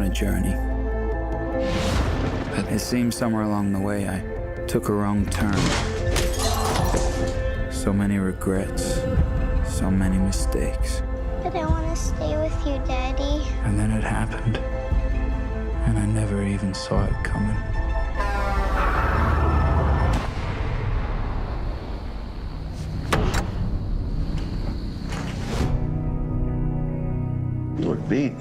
a journey. But it seems somewhere along the way I took a wrong turn. So many regrets, so many mistakes. But I want to stay with you, Daddy. And then it happened, and I never even saw it coming. You look beat.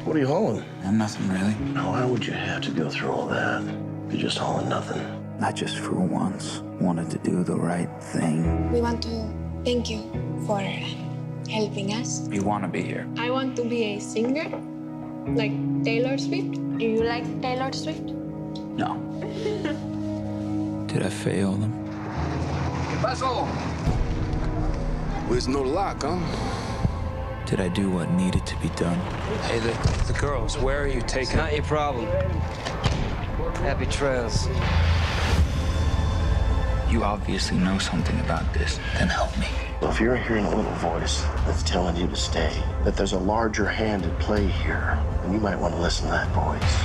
What are you hauling? Nothing really. Now, why would you have to go through all that? You're just hauling nothing. I just for once wanted to do the right thing. We want to thank you for helping us. You want to be here. I want to be a singer, like Taylor Swift. Do you like Taylor Swift? No. Did I fail them? That's all. There's no lock, huh? Did I do what needed to be done? Hey, the girls, where are you taking? It's not your problem. Happy trails. You obviously know something about this. Then help me. Well, if you're hearing a little voice that's telling you to stay, that there's a larger hand at play here, then you might want to listen to that voice.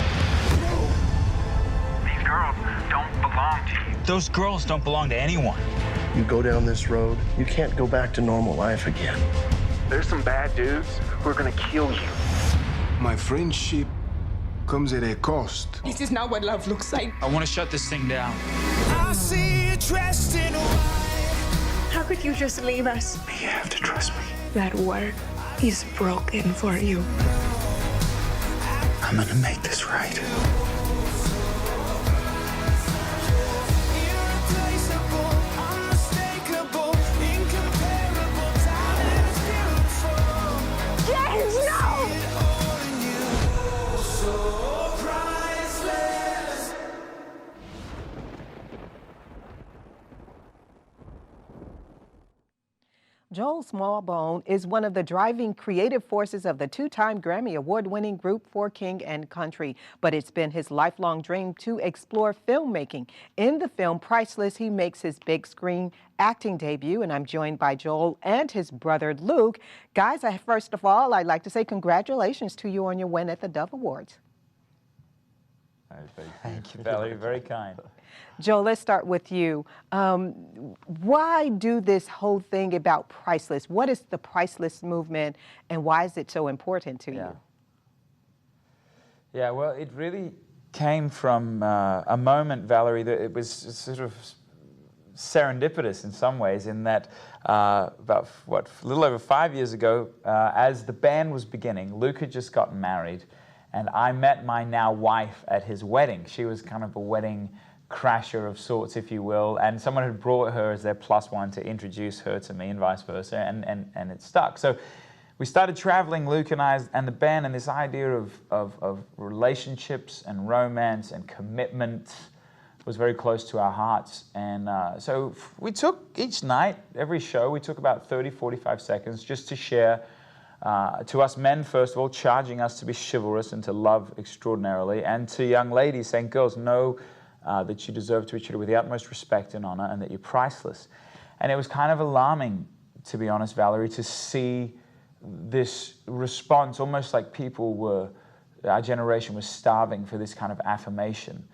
These girls don't belong to you. Those girls don't belong to anyone. You go down this road, you can't go back to normal life again. There's some bad dudes who are gonna kill you. My friendship comes at a cost. This is not what love looks like. I want to shut this thing down. I see you dressed in white. How could you just leave us? You have to trust me. That world is broken for you. I'm gonna make this right. Irreplaceable, unmistakable, incomparable, talent is beautiful. James, no! So priceless. Joel Smallbone is one of the driving creative forces of the two-time Grammy Award-winning group For King and Country, but it's been his lifelong dream to explore filmmaking. In the film Priceless, he makes his big screen acting debut, and I'm joined by Joel and his brother Luke. Guys, first of all, I'd like to say congratulations to you on your win at the Dove Awards. Thank you, Valerie. Very kind. Joel, let's start with you. Why do this whole thing about Priceless? What is the Priceless movement, and why is it so important to you? Yeah, well, it really came from a moment, Valerie, that it was sort of serendipitous in some ways, in that about, a little over 5 years ago, as the band was beginning, Luke had just gotten married, and I met my now wife at his wedding. She was kind of a wedding crasher of sorts, if you will, and someone had brought her as their plus one to introduce her to me and vice versa, and it stuck. So we started traveling, Luke and I and the band, and this idea of relationships and romance and commitment was very close to our hearts. And so we took each night, every show, we took about 30, 45 seconds just to share to us men, first of all, charging us to be chivalrous and to love extraordinarily, and to young ladies saying, girls, know that you deserve to be treated with the utmost respect and honor, and that you're priceless. And it was kind of alarming, to be honest, Valerie, to see this response, almost like people were, our generation was starving for this kind of affirmation.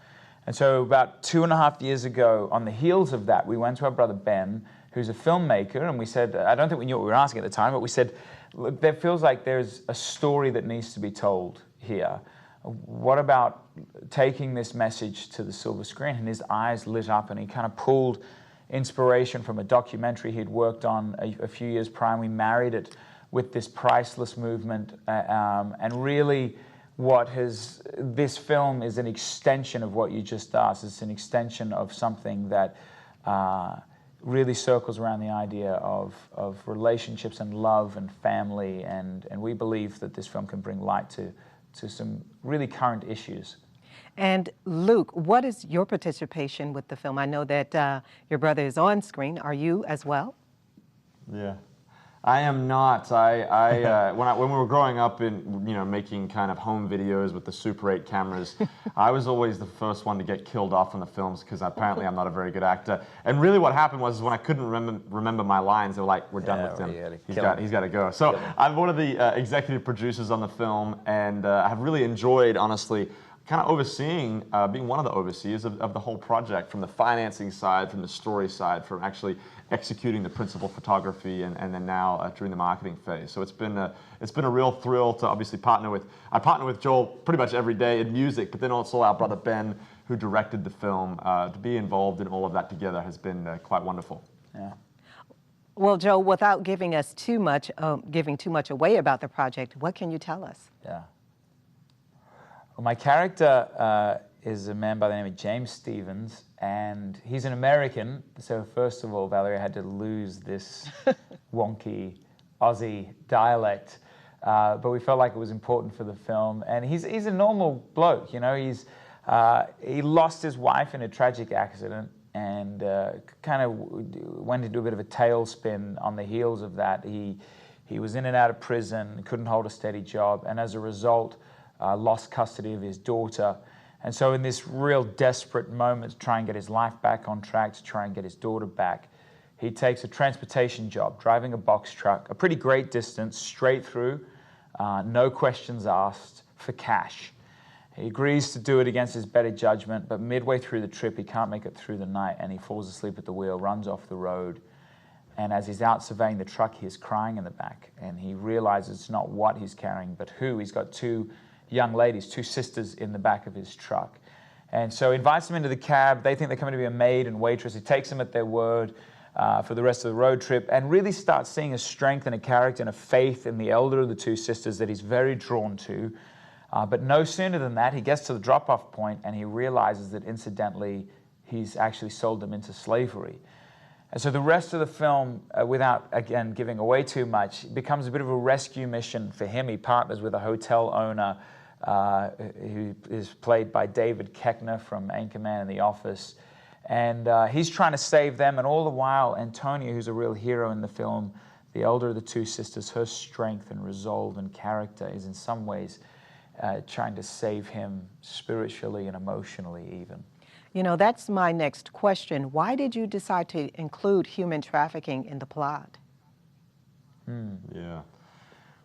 And so about 2.5 years ago, on the heels of that, we went to our brother Ben, who's a filmmaker, and we said, I don't think we knew what we were asking at the time, but we said, look, there feels like there's a story that needs to be told here. What about taking this message to the silver screen? And his eyes lit up, and he kind of pulled inspiration from a documentary he'd worked on a few years prior, and we married it with this Priceless movement. And really, this film is an extension of what you just asked. It's an extension of something that really circles around the idea of relationships and love and family, and we believe that this film can bring light to some really current issues. And Luke, what is your participation with the film? I know that your brother is on screen. Are you as well? Yeah. I am not. When we were growing up in, making kind of home videos with the Super 8 cameras, I was always the first one to get killed off in the films because apparently I'm not a very good actor. And really what happened was when I couldn't remember my lines, they were like, we're done with him. He's got to go. So I'm one of the executive producers on the film, and I've really enjoyed, honestly, kind of overseeing, being one of the overseers of the whole project, from the financing side, from the story side, from actually executing the principal photography, and then now during the marketing phase. So it's been a real thrill to obviously partner with Joel pretty much every day in music, but then also our brother Ben, who directed the film. To be involved in all of that together has been quite wonderful. Yeah. Well, Joel, without giving us too much away about the project, what can you tell us? Yeah. Well, my character is a man by the name of James Stevens, and he's an American. So first of all, Valerie, I had to lose this wonky Aussie dialect, but we felt like it was important for the film. And he's a normal bloke, he lost his wife in a tragic accident, and kind of went into a bit of a tailspin on the heels of that. He was in and out of prison, couldn't hold a steady job, and as a result, lost custody of his daughter. And so in this real desperate moment to try and get his life back on track, to try and get his daughter back, he takes a transportation job, driving a box truck, a pretty great distance, straight through, no questions asked, for cash. He agrees to do it against his better judgment, but midway through the trip, he can't make it through the night, and he falls asleep at the wheel, runs off the road. And as he's out surveying the truck, he is crying in the back, and he realizes it's not what he's carrying, but who. He's got two young ladies, two sisters in the back of his truck. And so he invites them into the cab. They think they're coming to be a maid and waitress. He takes them at their word for the rest of the road trip, and really starts seeing a strength and a character and a faith in the elder of the two sisters that he's very drawn to. But no sooner than that, he gets to the drop-off point and he realizes that incidentally, he's actually sold them into slavery. And so the rest of the film, without, again, giving away too much, becomes a bit of a rescue mission for him. He partners with a hotel owner who is played by David Koechner from Anchorman and The Office. And he's trying to save them, and all the while, Antonia, who's a real hero in the film, the elder of the two sisters, her strength and resolve and character is in some ways trying to save him spiritually and emotionally even. That's my next question. Why did you decide to include human trafficking in the plot? Yeah.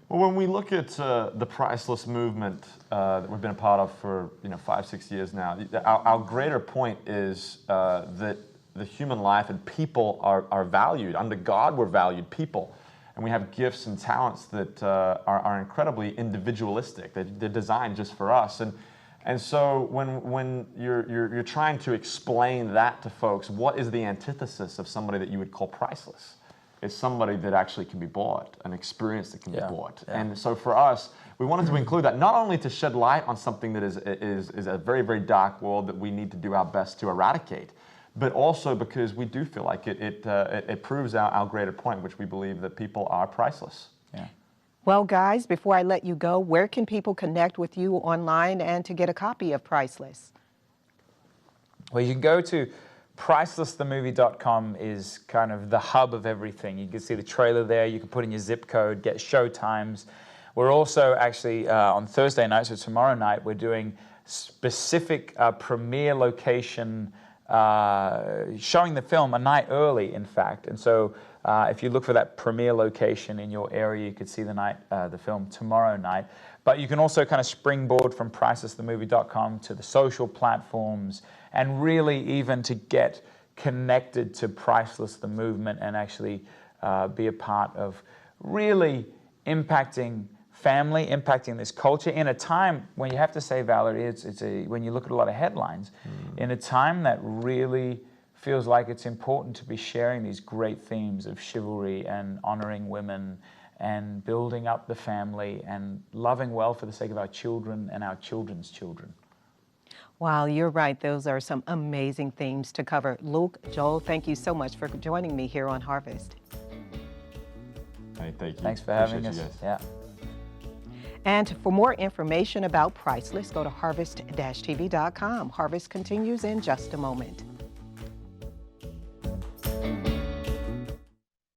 Well, when we look at the Priceless movement that we've been a part of for 5-6 years now, our greater point is that the human life and people are valued. Under God, we're valued people. And we have gifts and talents that are incredibly individualistic. They're designed just for us. And so when you're trying to explain that to folks, what is the antithesis of somebody that you would call priceless? It's somebody that actually can be bought, an experience that can be bought. Yeah. And so for us, we wanted to include that, not only to shed light on something that is a very, very dark world that we need to do our best to eradicate, but also because we do feel like it proves our greater point, which we believe that people are priceless. Yeah. Well, guys, before I let you go, where can people connect with you online and to get a copy of Priceless? Well, you can go to pricelessthemovie.com is kind of the hub of everything. You can see the trailer there. You can put in your zip code, get show times. We're also actually on Thursday night, so tomorrow night, we're doing specific premiere location showing the film a night early, in fact. And so if you look for that premiere location in your area, you could see the film tomorrow night. But you can also kind of springboard from pricelessthemovie.com to the social platforms, and really even to get connected to Priceless, the movement, and actually be a part of really impacting family, impacting this culture in a time when you have to say, Valerie, when you look at a lot of headlines, in a time that really feels like it's important to be sharing these great themes of chivalry and honoring women and building up the family and loving well for the sake of our children and our children's children. Wow, you're right. Those are some amazing themes to cover. Luke, Joel, thank you so much for joining me here on Harvest. Hey, thank you. Thanks for having us. Yeah. And for more information about Priceless, go to harvest-tv.com. Harvest continues in just a moment.